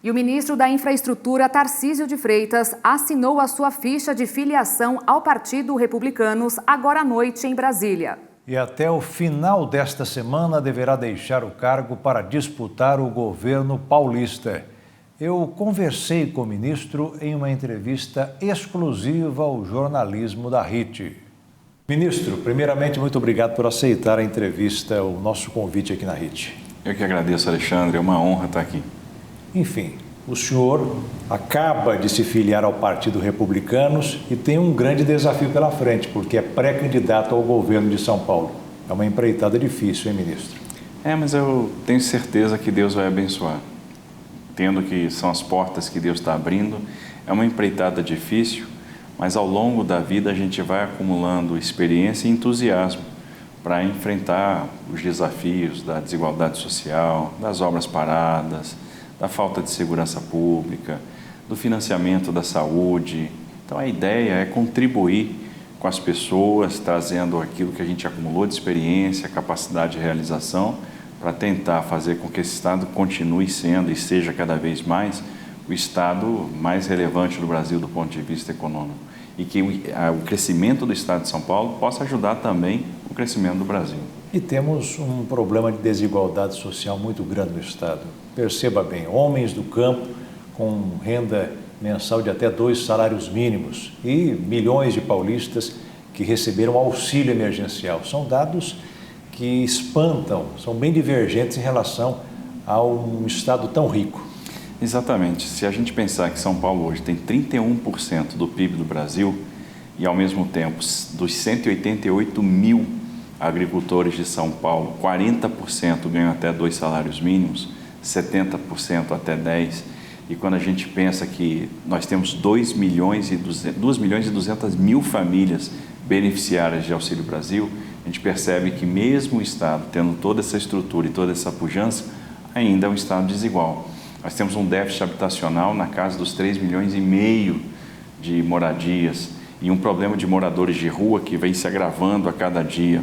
E o ministro da Infraestrutura, Tarcísio de Freitas, assinou a sua ficha de filiação ao Partido Republicanos agora à noite em Brasília. E até o final desta semana deverá deixar o cargo para disputar o governo paulista. Eu conversei com o ministro em uma entrevista exclusiva ao jornalismo da RIT. Ministro, primeiramente, muito obrigado por aceitar a entrevista, o nosso convite aqui na RIT. Eu que agradeço, Alexandre, é uma honra estar aqui. Enfim, o senhor acaba de se filiar ao Partido Republicanos e tem um grande desafio pela frente, porque é pré-candidato ao governo de São Paulo. É uma empreitada difícil, hein, ministro? Mas eu tenho certeza que Deus vai abençoar. Tendo que são as portas que Deus está abrindo, é uma empreitada difícil, mas ao longo da vida a gente vai acumulando experiência e entusiasmo para enfrentar os desafios da desigualdade social, das obras paradas, da falta de segurança pública, do financiamento da saúde. Então a ideia é contribuir com as pessoas, trazendo aquilo que a gente acumulou de experiência, capacidade de realização, para tentar fazer com que esse Estado continue sendo e seja cada vez mais o Estado mais relevante do Brasil do ponto de vista econômico. E que o crescimento do Estado de São Paulo possa ajudar também o crescimento do Brasil. E temos um problema de desigualdade social muito grande no Estado. Perceba bem, homens do campo com renda mensal de até 2 salários mínimos e milhões de paulistas que receberam auxílio emergencial. São dados que espantam, são bem divergentes em relação a um Estado tão rico. Exatamente. Se a gente pensar que São Paulo hoje tem 31% do PIB do Brasil e, ao mesmo tempo, dos 188 mil agricultores de São Paulo, 40% ganham até 2 salários mínimos, 70% até 10. E quando a gente pensa que nós temos 2 milhões e 200 mil famílias beneficiárias de Auxílio Brasil, a gente percebe que mesmo o Estado tendo toda essa estrutura e toda essa pujança, ainda é um Estado desigual. Nós temos um déficit habitacional na casa dos 3,5 milhões de moradias e um problema de moradores de rua que vem se agravando a cada dia.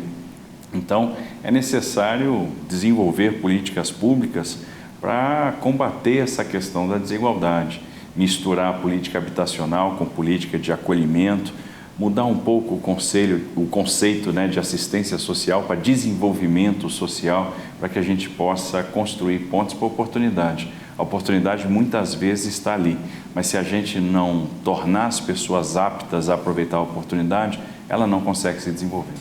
Então, é necessário desenvolver políticas públicas para combater essa questão da desigualdade, misturar a política habitacional com política de acolhimento, mudar um pouco o conceito de assistência social para desenvolvimento social, para que a gente possa construir pontos para oportunidade. A oportunidade muitas vezes está ali, mas se a gente não tornar as pessoas aptas a aproveitar a oportunidade, ela não consegue se desenvolver.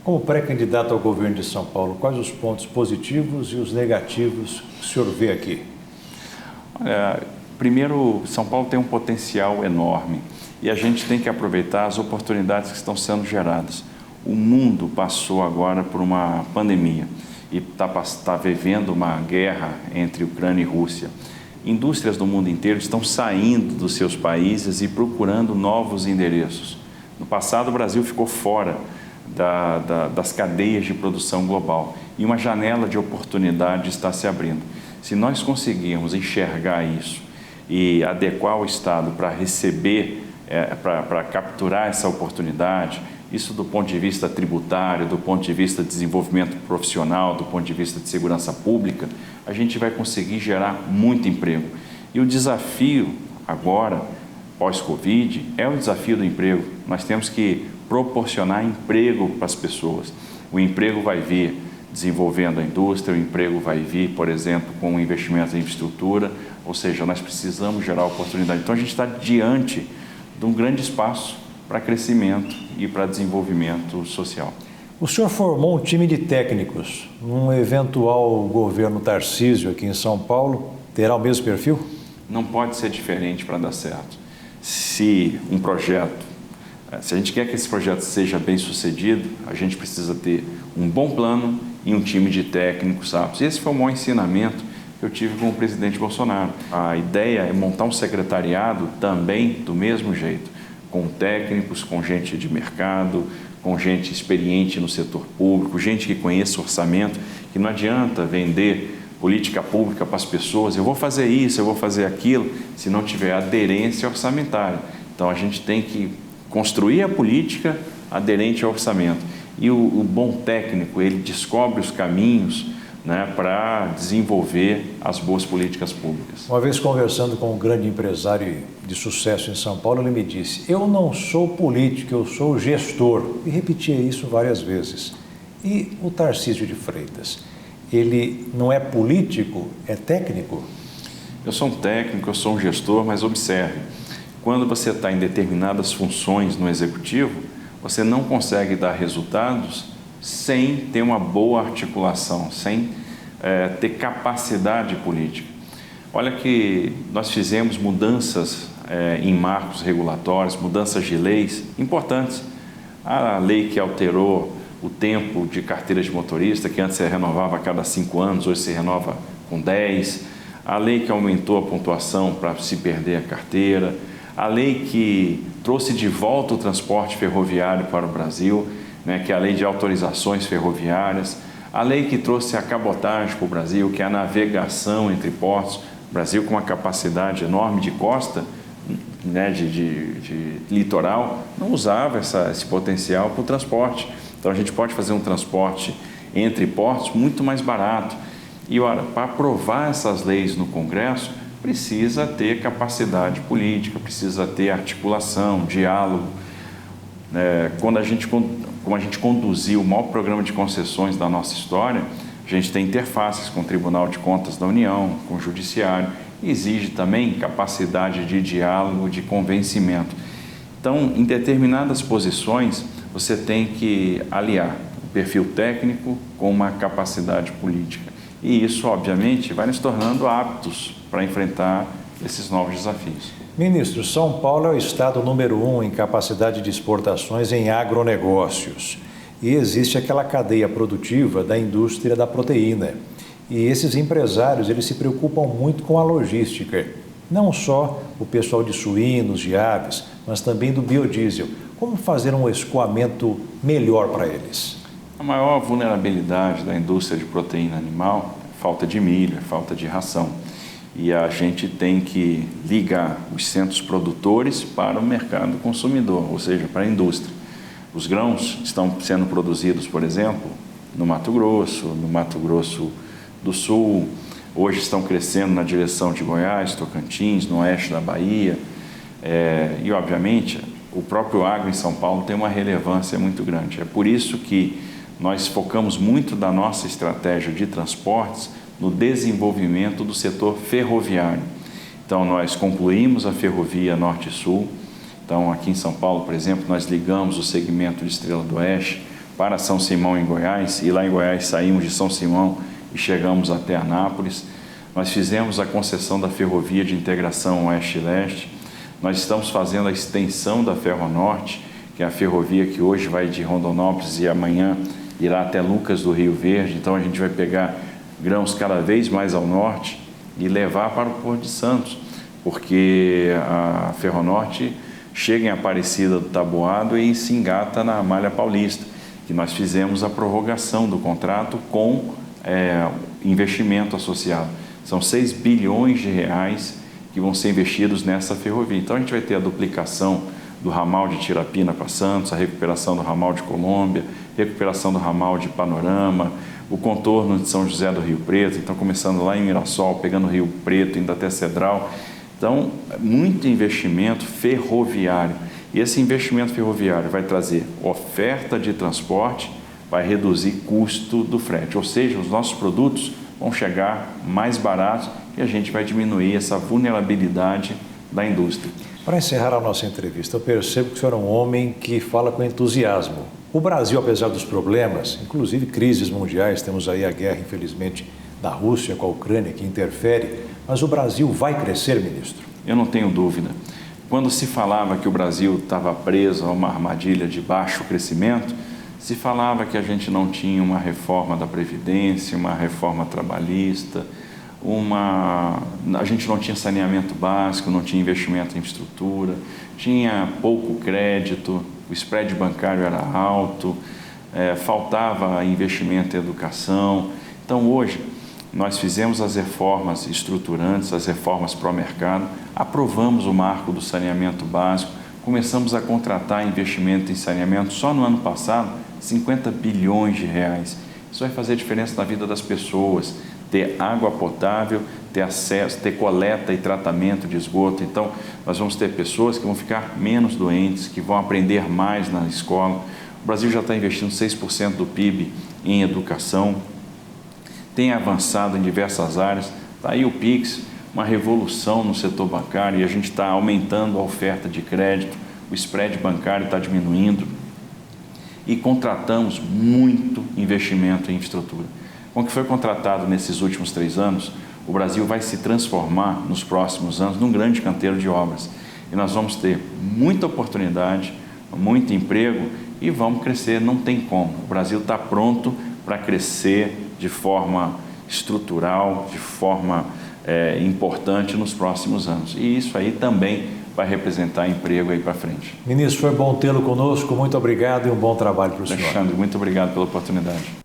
Como pré-candidato ao governo de São Paulo, quais os pontos positivos e os negativos que o senhor vê aqui? Olha, primeiro, São Paulo tem um potencial enorme e a gente tem que aproveitar as oportunidades que estão sendo geradas. O mundo passou agora por uma pandemia e está vivendo uma guerra entre Ucrânia e Rússia. Indústrias do mundo inteiro estão saindo dos seus países e procurando novos endereços. No passado, o Brasil ficou fora das cadeias de produção global e uma janela de oportunidade está se abrindo. Se nós conseguirmos enxergar isso e adequar o Estado para receber, para capturar essa oportunidade, isso do ponto de vista tributário, do ponto de vista de desenvolvimento profissional, do ponto de vista de segurança pública, a gente vai conseguir gerar muito emprego. E o desafio agora, pós-Covid, é o desafio do emprego. Nós temos que proporcionar emprego para as pessoas. O emprego vai vir desenvolvendo a indústria, o emprego vai vir, por exemplo, com investimento em infraestrutura, ou seja, nós precisamos gerar oportunidade. Então, a gente está diante de um grande espaço para crescimento e para desenvolvimento social. O senhor formou um time de técnicos. Num eventual governo Tarcísio aqui em São Paulo, terá o mesmo perfil? Não pode ser diferente para dar certo. Se a gente quer que esse projeto seja bem sucedido, a gente precisa ter um bom plano e um time de técnicos aptos. Esse foi o maior ensinamento que eu tive com o presidente Bolsonaro. A ideia é montar um secretariado também do mesmo jeito, com técnicos, com gente de mercado, com gente experiente no setor público, gente que conheça o orçamento, que não adianta vender política pública para as pessoas, eu vou fazer isso, eu vou fazer aquilo, se não tiver aderência orçamentária. Então, a gente tem que construir a política aderente ao orçamento. E o bom técnico, ele descobre os caminhos né, para desenvolver as boas políticas públicas. Uma vez conversando com um grande empresário de sucesso em São Paulo, ele me disse: eu não sou político, eu sou gestor. E repetia isso várias vezes. E o Tarcísio de Freitas, ele não é político, é técnico? Eu sou um técnico, eu sou um gestor, mas observe, quando você está em determinadas funções no executivo, você não consegue dar resultados sem ter uma boa articulação, sem ter capacidade política. Olha que nós fizemos mudanças em marcos regulatórios, mudanças de leis importantes. A lei que alterou o tempo de carteira de motorista, que antes se renovava a cada 5 anos, hoje se renova com 10. A lei que aumentou a pontuação para se perder a carteira. A lei que trouxe de volta o transporte ferroviário para o Brasil, né, que é a lei de autorizações ferroviárias, a lei que trouxe a cabotagem para o Brasil, que é a navegação entre portos, o Brasil com uma capacidade enorme de costa, né, de litoral, não usava esse potencial para o transporte. Então a gente pode fazer um transporte entre portos muito mais barato. E olha, para aprovar essas leis no Congresso, precisa ter capacidade política, precisa ter articulação, diálogo. Como a gente conduziu o maior programa de concessões da nossa história, a gente tem interfaces com o Tribunal de Contas da União, com o Judiciário, e exige também capacidade de diálogo, de convencimento. Então, em determinadas posições, você tem que aliar o perfil técnico com uma capacidade política. E isso, obviamente, vai nos tornando aptos para enfrentar esses novos desafios. Ministro, São Paulo é o estado número 1 em capacidade de exportações em agronegócios. E existe aquela cadeia produtiva da indústria da proteína. E esses empresários, eles se preocupam muito com a logística. Não só o pessoal de suínos, de aves, mas também do biodiesel. Como fazer um escoamento melhor para eles? A maior vulnerabilidade da indústria de proteína animal é falta de milho, é falta de ração. E a gente tem que ligar os centros produtores para o mercado consumidor, ou seja, para a indústria. Os grãos estão sendo produzidos, por exemplo, no Mato Grosso do Sul, hoje estão crescendo na direção de Goiás, Tocantins, no oeste da Bahia. E, obviamente, o próprio agro em São Paulo tem uma relevância muito grande. É por isso que nós focamos muito da nossa estratégia de transportes no desenvolvimento do setor ferroviário. Então, nós concluímos a ferrovia Norte-Sul. Então, aqui em São Paulo, por exemplo, nós ligamos o segmento de Estrela do Oeste para São Simão, em Goiás, e lá em Goiás saímos de São Simão e chegamos até Anápolis. Nós fizemos a concessão da ferrovia de integração Oeste-Leste. Nós estamos fazendo a extensão da Ferronorte, que é a ferrovia que hoje vai de Rondonópolis e amanhã irá até Lucas do Rio Verde. Então, a gente vai pegar grãos cada vez mais ao norte e levar para o Porto de Santos, porque a Ferronorte chega em Aparecida do Taboado e se engata na Malha Paulista, que nós fizemos a prorrogação do contrato com investimento associado. São 6 bilhões de reais que vão ser investidos nessa ferrovia. Então, a gente vai ter a duplicação do ramal de Tirapina para Santos, a recuperação do ramal de Colômbia, recuperação do ramal de Panorama, o contorno de São José do Rio Preto, então começando lá em Mirassol, pegando o Rio Preto, indo até Cedral. Então, muito investimento ferroviário. E esse investimento ferroviário vai trazer oferta de transporte, vai reduzir custo do frete, ou seja, os nossos produtos vão chegar mais baratos e a gente vai diminuir essa vulnerabilidade da indústria. Para encerrar a nossa entrevista, eu percebo que o senhor é um homem que fala com entusiasmo. O Brasil, apesar dos problemas, inclusive crises mundiais, temos aí a guerra, infelizmente, da Rússia com a Ucrânia, que interfere, mas o Brasil vai crescer, ministro? Eu não tenho dúvida. Quando se falava que o Brasil estava preso a uma armadilha de baixo crescimento, se falava que a gente não tinha uma reforma da Previdência, uma reforma trabalhista, a gente não tinha saneamento básico, não tinha investimento em infraestrutura, tinha pouco crédito, o spread bancário era alto, faltava investimento em educação. Então, hoje, nós fizemos as reformas estruturantes, as reformas pró-mercado, aprovamos o marco do saneamento básico, começamos a contratar investimento em saneamento só no ano passado, 50 bilhões de reais. Isso vai fazer diferença na vida das pessoas. Ter água potável, ter acesso, ter coleta e tratamento de esgoto. Então, nós vamos ter pessoas que vão ficar menos doentes, que vão aprender mais na escola. O Brasil já está investindo 6% do PIB em educação, tem avançado em diversas áreas. Está aí o Pix, uma revolução no setor bancário, e a gente está aumentando a oferta de crédito, o spread bancário está diminuindo, e contratamos muito investimento em infraestrutura. Com o que foi contratado nesses últimos 3 anos, o Brasil vai se transformar nos próximos anos num grande canteiro de obras. E nós vamos ter muita oportunidade, muito emprego e vamos crescer, não tem como. O Brasil está pronto para crescer de forma estrutural, de forma importante nos próximos anos. E isso aí também vai representar emprego aí para frente. Ministro, foi bom tê-lo conosco, muito obrigado e um bom trabalho para o senhor. Alexandre, muito obrigado pela oportunidade.